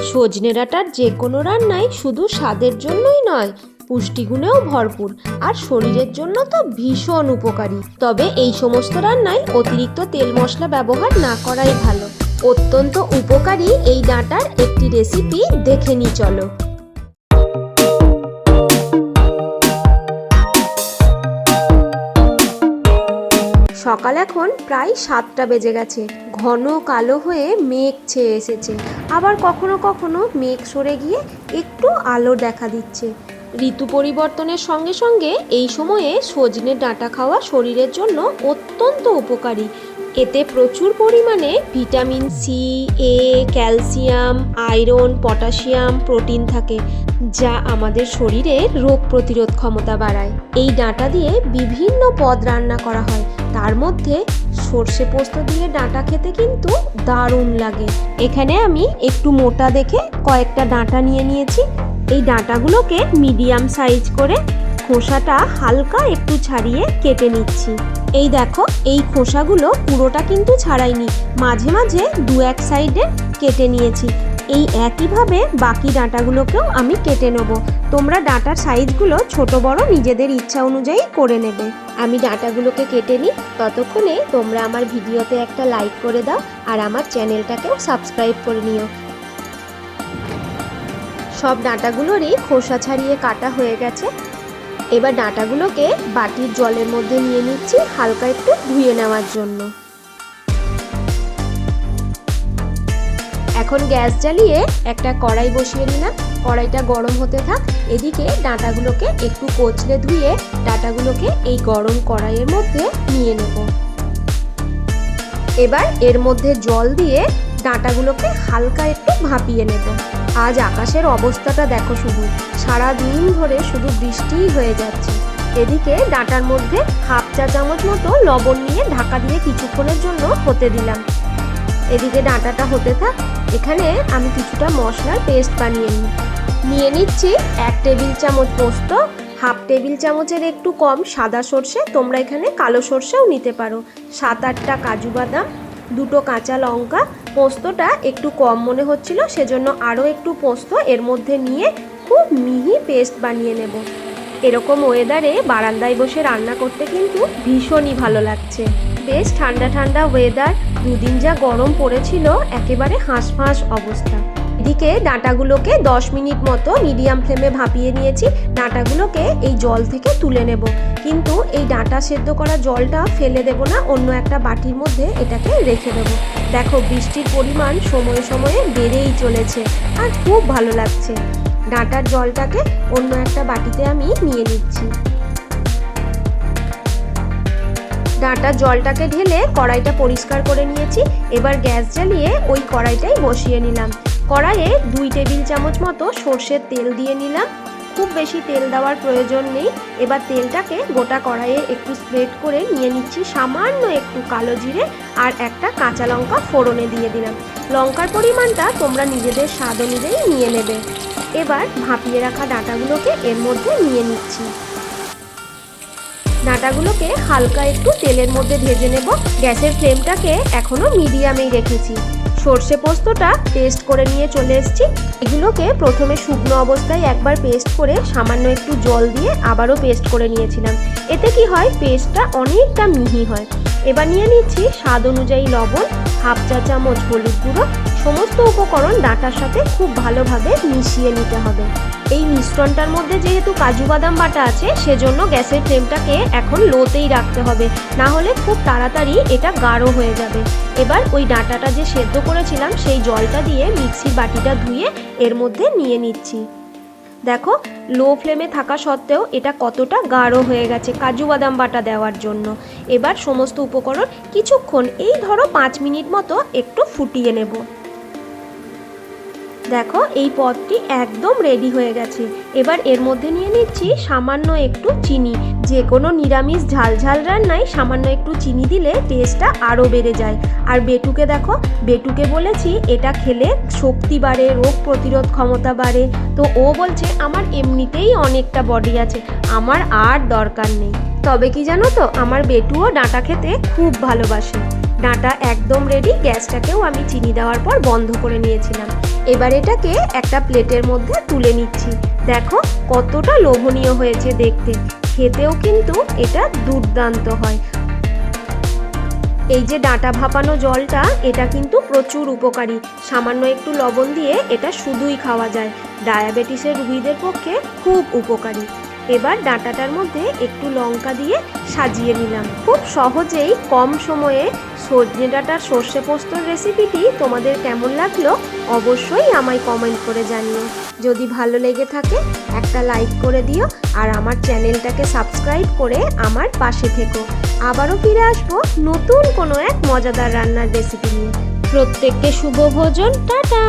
সজনে ডাঁটার যে কোনো রান্নাই শুধু স্বাদের জন্যই নয়, পুষ্টিগুণেও ভরপুর আর শরীরের জন্য তো ভীষণ উপকারী। তবে এই সমস্ত রান্নায় অতিরিক্ত তেল মশলা ব্যবহার না করাই ভালো। অত্যন্ত উপকারী এই ডাঁটার একটি রেসিপি দেখে নি চলো। সকাল এখন প্রায় 7টা বেজে গেছে। ঘন কালো হয়ে মেঘ ছেয়ে এসেছে, আবার কখনো কখনো মেঘ সরে গিয়ে একটু আলো দেখা দিচ্ছে। ঋতু পরিবর্তনের সঙ্গে সঙ্গে এই সময়ে সজনে ডাঁটা খাওয়া শরীরের জন্য অত্যন্ত উপকারী। এতে প্রচুর পরিমাণে ভিটামিন সি, এ, ক্যালসিয়াম, আয়রন, পটাশিয়াম, প্রোটিন থাকে, যা আমাদের শরীরের রোগ প্রতিরোধ ক্ষমতা বাড়ায়। এই ডাঁটা দিয়ে বিভিন্ন পদ রান্না করা হয়, তার মধ্যে সর্ষে পোস্ত দিয়ে ডাঁটা খেতে কিন্তু দারুণ লাগে। এখানে আমি একটু মোটা দেখে কয়েকটা ডাঁটা নিয়ে নিয়েছি। এই ডাঁটাগুলোকে মিডিয়াম সাইজ করে খোসাটা হালকা একটু ছাড়িয়ে কেটে নিচ্ছি। এই দেখো, এই খোসাগুলো পুরোটা কিন্তু ছাড়াইনি, মাঝে মাঝে দু এক সাইডে কেটে নিয়েছি। এই একইভাবে বাকি ডাঁটাগুলোকেও আমি কেটে নেব। তোমরা ডাঁটার সাইজগুলো ছোট বড় নিজেদের ইচ্ছা অনুযায়ী করে নেবে। আমি ডাঁটাগুলোকে কেটে নিই, ততক্ষণে তোমরা আমার ভিডিওতে একটা লাইক করে দাও আর আমার চ্যানেলটাকেও সাবস্ক্রাইব করে নিও। সব ডাঁটাগুলোরই খোসা ছাড়িয়ে কাটা হয়ে গেছে। এবার ডাঁটাগুলোকে বাটির জলের মধ্যে নিয়ে নিচ্ছি হালকা একটু ধুয়ে নেওয়ার জন্য। এখন গ্যাস জ্বালিয়ে একটা কড়াই বসিয়ে নিলাম। কড়াইটা গরম হতে থাক। এদিকে ডাঁটাগুলোকে একটু কচলে ধুয়ে ডাঁটাগুলোকে এই গরম কড়াইয়ের মধ্যে নিয়ে নেব। এবার এর মধ্যে জল দিয়ে ডাঁটাগুলোকে হালকা একটু ভাপিয়ে নেব। আজ আকাশের অবস্থাটা দেখো, শুধু সারা দিন ধরে শুধু বৃষ্টিই হয়ে যাচ্ছে। এদিকে ডাঁটার মধ্যে হাফ চা চামচ মতো লবণ নিয়ে ঢাকা দিয়ে কিছুক্ষণের জন্য হতে দিলাম। এদিকে ডাঁটাটা হতে থাক। এখানে আমি কিছুটা মশলার পেস্ট বানিয়ে নিয়ে নিচ্ছি। 1 টেবিল চামচ পোস্ত, হাফ টেবিল চামচের একটু কম সাদা সর্ষে, তোমরা এখানে কালো সর্ষেও নিতে পারো, 7-8টা কাজু বাদাম, 2টো কাঁচা লঙ্কা। পোস্তটা একটু কম মনে হচ্ছিল, সেজন্য আরও একটু পোস্ত এর মধ্যে নিয়ে খুব মিহি পেস্ট বানিয়ে নেব। এরকম ওয়েদারে বারান্দায় বসে রান্না করতে কিন্তু ভীষণই ভালো লাগছে। বেশ ঠান্ডা ঠান্ডা ওয়েদার, দুদিন যা গরম পড়েছিল একেবারে হাঁসফাঁস অবস্থা। এদিকে ডাঁটাগুলোকে 10 মিনিট মতো মিডিয়াম ফ্লেমে ভাপিয়ে নিয়েছি। ডাঁটাগুলোকে এই জল থেকে তুলে নেব, কিন্তু এই ডাঁটা সেদ্ধ করা জলটা ফেলে দেব না, অন্য একটা বাটির মধ্যে এটাকে রেখে দেবো। দেখো, বৃষ্টির পরিমাণ সময়ে সময়ে বেড়েই চলেছে আর খুব ভালো লাগছে। ডাঁটার জলটাকে অন্য একটা বাটিতে আমি নিয়ে নিচ্ছি। ডাঁটার জলটাকে ঢেলে কড়াইটা পরিষ্কার করে নিয়েছি। এবার গ্যাস জ্বালিয়ে ওই কড়াইটাই বসিয়ে নিলাম। কড়াইয়ে 2 টেবিল চামচ মতো সর্ষের তেল দিয়ে নিলাম। খুব বেশি তেল দেওয়ার প্রয়োজন নেই। এবার তেলটাকে গোটা কড়াইয়ে একটু স্প্রেড করে নিয়ে নিচ্ছি সামান্য একটু কালো জিরে আর একটা কাঁচা লঙ্কা ফোড়নে দিয়ে দিলাম। লঙ্কার পরিমাণটা তোমরা নিজেদের স্বাদ অনুযায়ী নিয়ে নেবে। এবার ভাপিয়ে রাখা ডাঁটাগুলোকে এর মধ্যে নিয়ে নিচ্ছি। ডাঁটাগুলোকে হালকা একটু তেলের মধ্যে ভেজে নেব। গ্যাসের ফ্লেমটাকে এখনো মিডিয়ামেই রেখেছি। সর্ষে পোস্তটা পেস্ট করে নিয়ে চলে এসেছি। এগুলোকে প্রথমে শুকনো অবস্থায় একবার পেস্ট করে সামান্য একটু জল দিয়ে আবারও পেস্ট করে নিয়েছিলাম। এতে কি হয়, পেস্টটা অনেকটা মিহি হয়। এবার নিয়ে নিচ্ছি স্বাদ অনুযায়ী লবণ, হাফ চা চামচ হলুদ গুঁড়ো। সমস্ত উপকরণ ডাঁটার সাথে খুব ভালোভাবে মিশিয়ে নিতে হবে। এই মিশ্রণটার মধ্যে যেহেতু কাজু বাদাম বাটা আছে, সেজন্য গ্যাসের ফ্লেমটাকে এখন লোতেই রাখতে হবে, না হলে খুব তাড়াতাড়ি এটা গাঢ় হয়ে যাবে। এবার ওই ডাঁটাটা যে সেদ্ধ করেছিলাম সেই জলটা দিয়ে মিক্সির বাটিটা ধুয়ে এর মধ্যে নিয়ে নিচ্ছি। দেখো, লো ফ্লেমে থাকা সত্ত্বেও এটা কতটা গাঢ় হয়ে গেছে কাজু বাদাম বাটা দেওয়ার জন্য। এবার সমস্ত উপকরণ কিছুক্ষণ, এই ধরো 5 মিনিট মতো একটু ফুটিয়ে নেব। দেখো, এই পদটি একদম রেডি হয়ে গেছে। এবার এর মধ্যে নিয়ে নিচ্ছি সামান্য একটু চিনি। যে কোনো নিরামিষ ঝাল ঝাল রান্নায় সামান্য একটু চিনি দিলে টেস্টটা আরও বেড়ে যায়। আর বেটুকে দেখো, বেটুকে বলেছি এটা খেলে শক্তি বাড়ে, রোগ প্রতিরোধ ক্ষমতা বাড়ে। তো ও বলছে আমার এমনিতেই অনেকটা বডি আছে, আমার আর দরকার নেই। তবে কি জানো তো, আমার বেটুও ডাঁটা খেতে খুব ভালোবাসে। ডাঁটা একদম রেডি। গ্যাসটাকেও আমি চিনি দেওয়ার পর বন্ধ করে নিয়েছিলাম। এবার এটাকে একটা প্লেটের মধ্যে তুলে নিচ্ছি। দেখো কতটা লোভনীয় হয়েছে দেখতে, খেতেও কিন্তু এটা দুর্দান্ত হয়। এই যে ডাঁটা ভাপানো জলটা, এটা কিন্তু প্রচুর উপকারী। সামান্য একটু লবণ দিয়ে এটা শুধুই খাওয়া যায়। ডায়াবেটিসের রোগীদের পক্ষে খুব উপকারী। এবার ডাঁটাটার মধ্যে একটু লঙ্কা দিয়ে সাজিয়ে নিলাম। খুব সহজেই কম সময়ে সজনে ডাঁটার সর্ষে পোস্তর রেসিপিটি তোমাদের কেমন লাগলো অবশ্যই আমায় কমেন্ট করে জানিও। যদি ভালো লেগে থাকে একটা লাইক করে দিও, আর আমার চ্যানেলটাকে সাবস্ক্রাইব করে আমার পাশে থেকো। আবারও ফিরে আসবো নতুন কোনো এক মজাদার রান্নার রেসিপি নিয়ে। প্রত্যেককে শুভ ভোজন। টাটা।